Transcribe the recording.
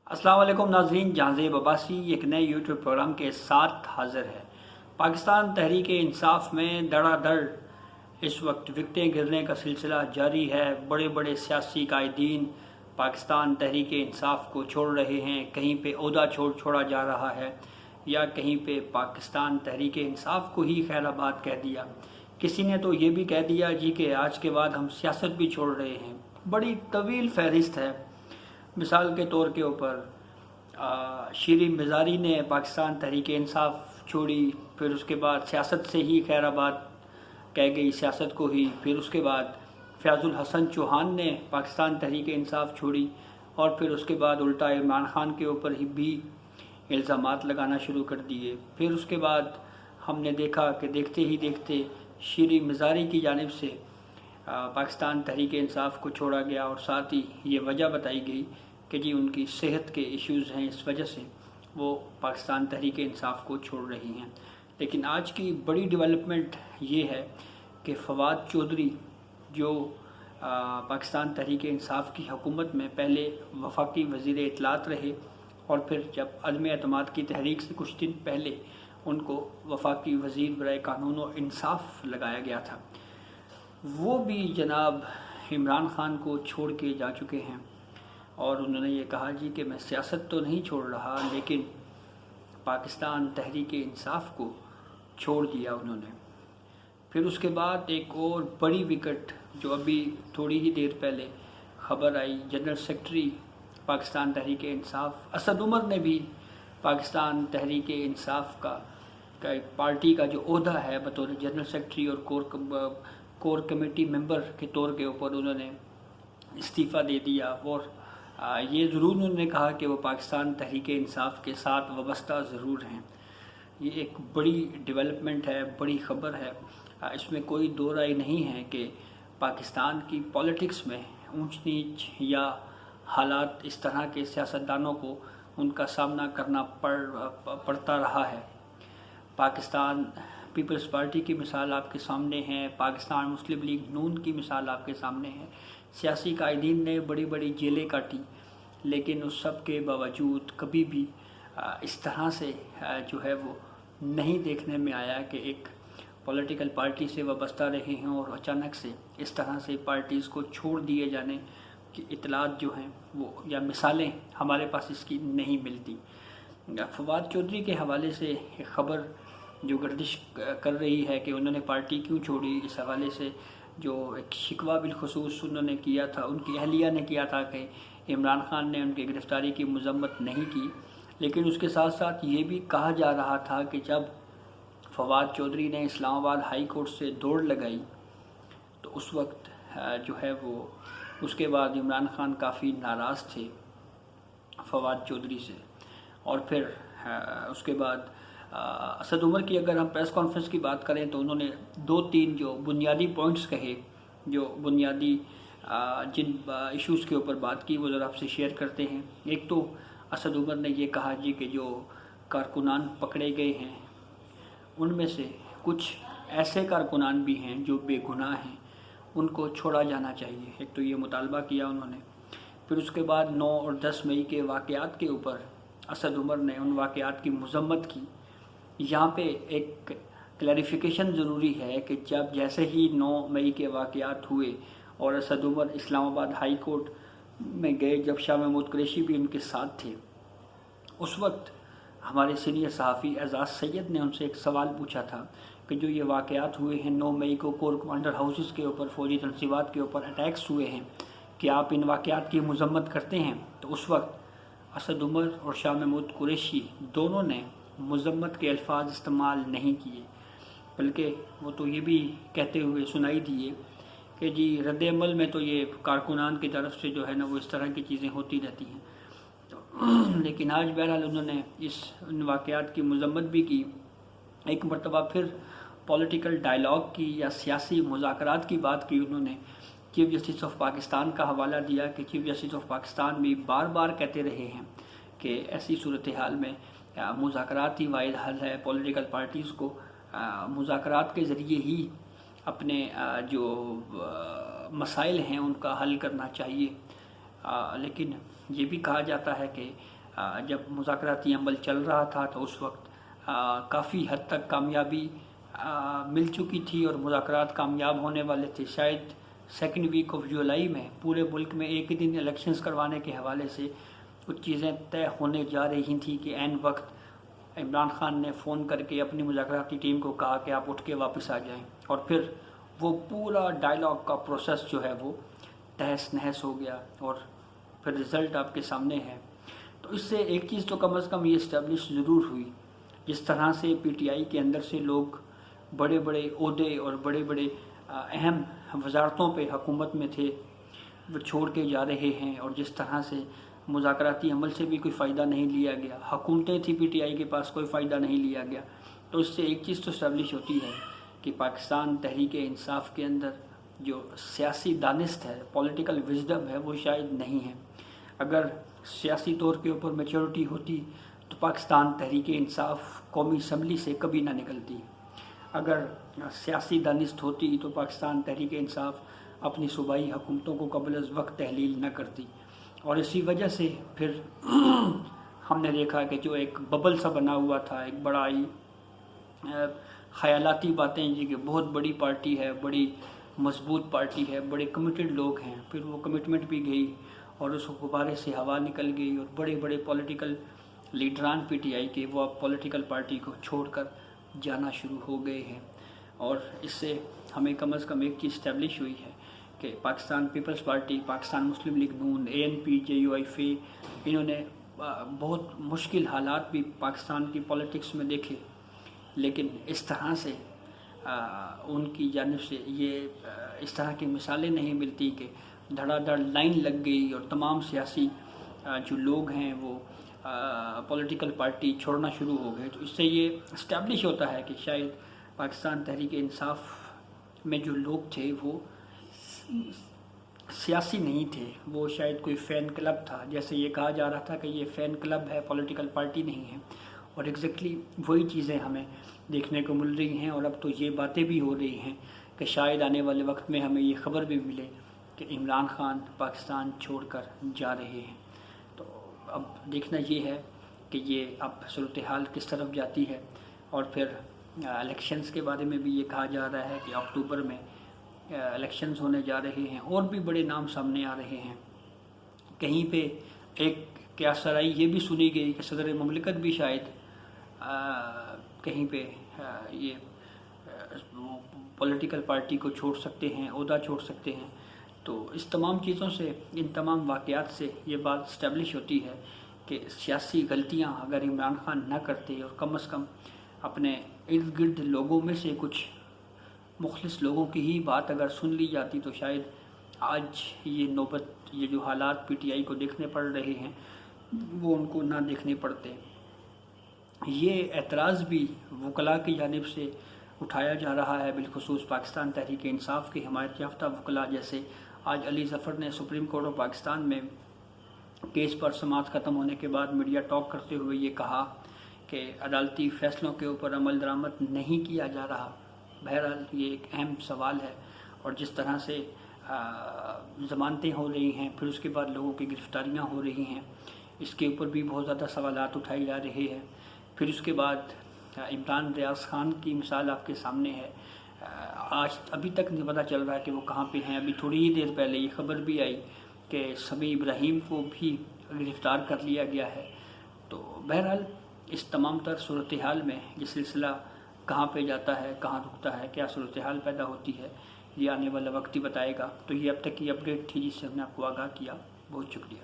अस्सलाम वालेकुम नाज़रीन, जहांज़ेब अब्बासी एक नए यूट्यूब प्रोग्राम के साथ हाज़िर है। पाकिस्तान तहरीक इंसाफ में धड़ाधड़ इस वक्त विकटें गिरने का सिलसिला जारी है। बड़े बड़े सियासी कायदीन पाकिस्तान तहरीक इंसाफ को छोड़ रहे हैं। कहीं पे ओहदा छोड़ा जा रहा है या कहीं पे पाकिस्तान तहरीक इंसाफ को ही खैराबाद कह दिया। किसी ने तो ये भी कह दिया जी कि आज के बाद हम सियासत भी छोड़ रहे हैं। बड़ी तवील फहरिस्त है। मिसाल के तौर के ऊपर शीरीन मिज़ारी ने पाकिस्तान तहरीक इंसाफ छोड़ी, फिर उसके बाद सियासत से ही खैराबाद कह गई, सियासत को ही। फिर उसके बाद फयाजुल हसन चौहान ने पाकिस्तान तहरीक इंसाफ छोड़ी और फिर उसके बाद उल्टा इमरान खान के ऊपर ही भी इल्ज़ामात लगाना शुरू कर दिए। फिर उसके बाद हमने देखा कि देखते ही देखते शीरीन मिज़ारी की जानिब से पाकिस्तान तहरीक इंसाफ को छोड़ा गया और साथ ही ये वजह बताई गई कि जी उनकी सेहत के इश्यूज़ हैं, इस वजह से वो पाकिस्तान तहरीक इंसाफ को छोड़ रही हैं। लेकिन आज की बड़ी डेवलपमेंट ये है कि फवाद चौधरी जो पाकिस्तान तहरीक इंसाफ की हुकूमत में पहले वफाकी वज़ीर इत्तलात रहे और फिर जब अदम एतमाद की तहरीक से कुछ दिन पहले उनको वफाकी वज़ीर बराए कानून और इंसाफ लगाया गया था, वो भी जनाब इमरान खान को छोड़ के जा चुके हैं और उन्होंने ये कहा जी कि मैं सियासत तो नहीं छोड़ रहा, लेकिन पाकिस्तान तहरीक इंसाफ को छोड़ दिया उन्होंने। फिर उसके बाद एक और बड़ी विकेट जो अभी थोड़ी ही देर पहले खबर आई, जनरल सेक्रेटरी पाकिस्तान तहरीक इंसाफ असद उमर ने भी पाकिस्तान तहरीक इंसाफ का पार्टी का जो ओहदा है बतौर जनरल सेक्रेटरी और कोर कमेटी मेंबर के तौर के ऊपर उन्होंने इस्तीफ़ा दे दिया। और ये ज़रूर उन्होंने कहा कि वो पाकिस्तान तहरीक इंसाफ के साथ वाबस्ता ज़रूर हैं। ये एक बड़ी डेवलपमेंट है, बड़ी ख़बर है। इसमें कोई दो राय नहीं है कि पाकिस्तान की पॉलिटिक्स में ऊंच नीच या हालात इस तरह के सियासतदानों को उनका सामना करना पड़ता रहा है। पाकिस्तान पीपल्स पार्टी की मिसाल आपके सामने है, पाकिस्तान मुस्लिम लीग नून की मिसाल आपके सामने है। सियासी कायदीन ने बड़ी बड़ी जेलें काटी, लेकिन उस सब के बावजूद कभी भी इस तरह से जो है वो नहीं देखने में आया कि एक पॉलिटिकल पार्टी से वाबस्ता रहे हैं और अचानक से इस तरह से पार्टीज़ को छोड़ दिए जाने की इतलात जो हैं वो या मिसालें हमारे पास इसकी नहीं मिलती। फवाद चौधरी के हवाले से एक ख़बर जो गर्दिश कर रही है कि उन्होंने पार्टी क्यों छोड़ी, इस हवाले से जो एक शिकवा बिलखुसूस उन्होंने किया था, उनकी अहलिया ने किया था कि इमरान खान ने उनकी गिरफ़्तारी की मज़म्मत नहीं की। लेकिन उसके साथ साथ ये भी कहा जा रहा था कि जब फवाद चौधरी ने इस्लामाबाद हाई कोर्ट से दौड़ लगाई तो उस वक्त जो है वो उसके बाद इमरान खान काफ़ी नाराज़ थे फवाद चौधरी से। और फिर उसके बाद असद उमर की अगर हम प्रेस कॉन्फ्रेंस की बात करें तो उन्होंने दो तीन जो बुनियादी पॉइंट्स कहे, जो बुनियादी जिन इश्यूज़ के ऊपर बात की वो ज़रा आपसे शेयर करते हैं। एक तो असद उमर ने ये कहा जी कि जो कारकुनान पकड़े गए हैं उनमें से कुछ ऐसे कारकुनान भी हैं जो बेगुनाह हैं, उनको छोड़ा जाना चाहिए। एक तो ये मुतालबा किया उन्होंने। फिर उसके बाद 9 और 10 मई के वाक़यात के ऊपर असद उमर ने उन वाक़यात की मज़म्मत की। यहाँ पे एक क्लैरिफिकेशन ज़रूरी है कि जब जैसे ही 9 मई के वाक़यात हुए और असद उमर इस्लामाबाद हाई कोर्ट में गए, जब शाह महमूद कुरैशी भी उनके साथ थे, उस वक्त हमारे सीनियर सहाफ़ी एजाज़ सैयद ने उनसे एक सवाल पूछा था कि जो ये वाक़यात हुए हैं 9 मई को कोर कमांडर हाउसेस के ऊपर, फ़ौजी तनसीबात के ऊपर अटैक्स हुए हैं, कि आप इन वाक़यात की मज़म्मत करते हैं? तो उस वक्त असद उमर और शाह महमूद कुरैशी दोनों ने मज़म्मत के अल्फाज इस्तेमाल नहीं किए, बल्कि वो तो ये भी कहते हुए सुनाई दिए कि जी रद्द अमल में तो ये कारकुनान की तरफ से जो है ना वो इस तरह की चीज़ें होती रहती हैं। तो लेकिन आज बहरहाल उन्होंने इन वाक़यात की मज़म्मत भी की। एक मरतबा फिर पॉलिटिकल डायलॉग की या सियासी मुज़ाकरात की बात की उन्होंने। चीफ जस्टिस ऑफ पाकिस्तान का हवाला दिया कि चीफ जस्टिस ऑफ पाकिस्तान भी बार बार कहते रहे हैं कि ऐसी सूरत हाल में मुज़ाकरात ही वाहिद हल है। पॉलिटिकल पार्टीज़ को मुज़ाकरात के ज़रिए ही अपने जो मसाइल हैं उनका हल करना चाहिए। लेकिन ये भी कहा जाता है कि جب مذاکراتی عمل چل رہا تھا تو اس وقت کافی حد تک کامیابی مل چکی تھی اور مذاکرات کامیاب ہونے والے تھے. شاید سیکنڈ ویک آف جولائی میں پورے ملک میں ایک ہی دن الیکشنز کروانے کے حوالے سے کچھ چیزیں طے ہونے جا رہی تھیں کہ عین وقت عمران خان نے فون کر کے اپنی مذاکراتی ٹیم کو کہا کہ آپ اٹھ کے واپس آ جائیں, اور پھر وہ پورا ڈائلاگ کا پروسیس جو ہے وہ تہس نہس ہو گیا اور پھر رزلٹ آپ کے سامنے ہے. تو اس سے ایک چیز تو کم از کم یہ اسٹیبلش ضرور ہوئی, جس طرح سے پی ٹی آئی کے اندر سے لوگ بڑے بڑے عہدے اور بڑے بڑے اہم وزارتوں پہ حکومت میں تھے وہ چھوڑ کے جا رہے ہیں, اور جس طرح سے مذاکراتی عمل سے بھی کوئی فائدہ نہیں لیا گیا, حکومتیں تھیں پی ٹی آئی کے پاس, کوئی فائدہ نہیں لیا گیا. تو اس سے ایک چیز تو اسٹیبلش ہوتی ہے کہ پاکستان تحریک انصاف کے اندر جو سیاسی دانست ہے, پولیٹیکل وزڈم ہے, وہ شاید نہیں ہے. اگر سیاسی طور کے اوپر میچورٹی ہوتی تو پاکستان تحریک انصاف قومی اسمبلی سے کبھی نہ نکلتی. اگر سیاسی دانست ہوتی تو پاکستان تحریک انصاف اپنی صوبائی حکومتوں کو قبل از وقت تحلیل نہ کرتی. اور اسی وجہ سے پھر ہم نے دیکھا کہ جو ایک ببل سا بنا ہوا تھا, ایک بڑا ہی خیالاتی باتیں جی کہ بہت بڑی پارٹی ہے, بڑی مضبوط پارٹی ہے, بڑے کمیٹڈ لوگ ہیں, پھر وہ کمٹمنٹ بھی گئی اور اس غبارے سے ہوا نکل گئی اور بڑے بڑے پولیٹیکل لیڈران پی ٹی آئی کے وہ اب پولیٹیکل پارٹی کو چھوڑ کر جانا شروع ہو گئے ہیں. اور اس سے ہمیں کم از کم ایک چیز اسٹیبلش ہوئی ہے کہ Pakistan Peoples Party, Pakistan Muslim League Noon, A N P, J U I F, انہوں نے بہت مشکل حالات بھی پاکستان کی پولیٹکس میں دیکھے, لیکن اس طرح سے ان کی جانب سے یہ اس طرح کی مثالیں نہیں ملتی کہ دھڑا دھڑ لائن لگ گئی اور تمام سیاسی جو لوگ ہیں وہ پولیٹیکل پارٹی چھوڑنا شروع ہو گئے. تو اس سے یہ اسٹیبلش ہوتا ہے کہ شاید پاکستان تحریک انصاف میں جو لوگ تھے وہ سیاسی نہیں تھے, وہ شاید کوئی فین کلب تھا. جیسے یہ کہا جا رہا تھا کہ یہ فین کلب ہے, پولیٹیکل پارٹی نہیں ہے, اور ایگزیکٹلی وہی چیزیں ہمیں دیکھنے کو مل رہی ہیں. اور اب تو یہ باتیں بھی ہو رہی ہیں کہ شاید آنے والے وقت میں ہمیں یہ خبر بھی ملے کہ عمران خان پاکستان چھوڑ کر جا رہے ہیں. تو اب دیکھنا یہ ہے کہ یہ اب صورتحال کس طرف جاتی ہے. اور پھر الیکشنز کے بارے میں بھی یہ کہا جا رہا ہے کہ اکتوبر میں الیکشنز ہونے جا رہے ہیں, اور بھی بڑے نام سامنے آ رہے ہیں. کہیں پہ ایک قیاس سرائی یہ بھی سنی گئی کہ صدر مملکت بھی شاید کہیں پہ یہ پولیٹیکل پارٹی کو چھوڑ سکتے ہیں, عہدہ چھوڑ سکتے ہیں. تو اس تمام چیزوں سے, ان تمام واقعات سے یہ بات اسٹیبلش ہوتی ہے کہ سیاسی غلطیاں اگر عمران خان نہ کرتے اور کم از کم اپنے ارد گرد لوگوں میں سے کچھ مخلص لوگوں کی ہی بات اگر سن لی جاتی تو شاید آج یہ نوبت, یہ جو حالات پی ٹی آئی کو دیکھنے پڑ رہے ہیں وہ ان کو نہ دیکھنے پڑتے. یہ اعتراض بھی وکلاء کی جانب سے اٹھایا جا رہا ہے, بالخصوص پاکستان تحریک انصاف کے حمایت یافتہ وکلاء. جیسے آج علی ظفر نے سپریم کورٹ آف پاکستان میں کیس پر سماعت ختم ہونے کے بعد میڈیا ٹاک کرتے ہوئے یہ کہا کہ عدالتی فیصلوں کے اوپر عمل درآمد نہیں کیا جا رہا. بہرحال یہ ایک اہم سوال ہے, اور جس طرح سے ضمانتیں ہو رہی ہیں, پھر اس کے بعد لوگوں کی گرفتاریاں ہو رہی ہیں, اس کے اوپر بھی بہت زیادہ سوالات اٹھائے جا رہے ہیں. پھر اس کے بعد عمران ریاض خان کی مثال آپ کے سامنے ہے. آج ابھی تک نہیں پتہ چل رہا ہے کہ وہ کہاں پہ ہیں. ابھی تھوڑی ہی دیر پہلے یہ خبر بھی آئی کہ سمیع ابراہیم کو بھی گرفتار کر لیا گیا ہے. تو بہرحال اس تمام تر صورتحال میں یہ سلسلہ کہاں پہ جاتا ہے, کہاں رکتا ہے, کیا صورتحال پیدا ہوتی ہے, یہ آنے والا وقت ہی بتائے گا. تو یہ اب تک کی اپڈیٹ تھی جس سے ہم نے آپ کو آگاہ کیا. بہت شکریہ.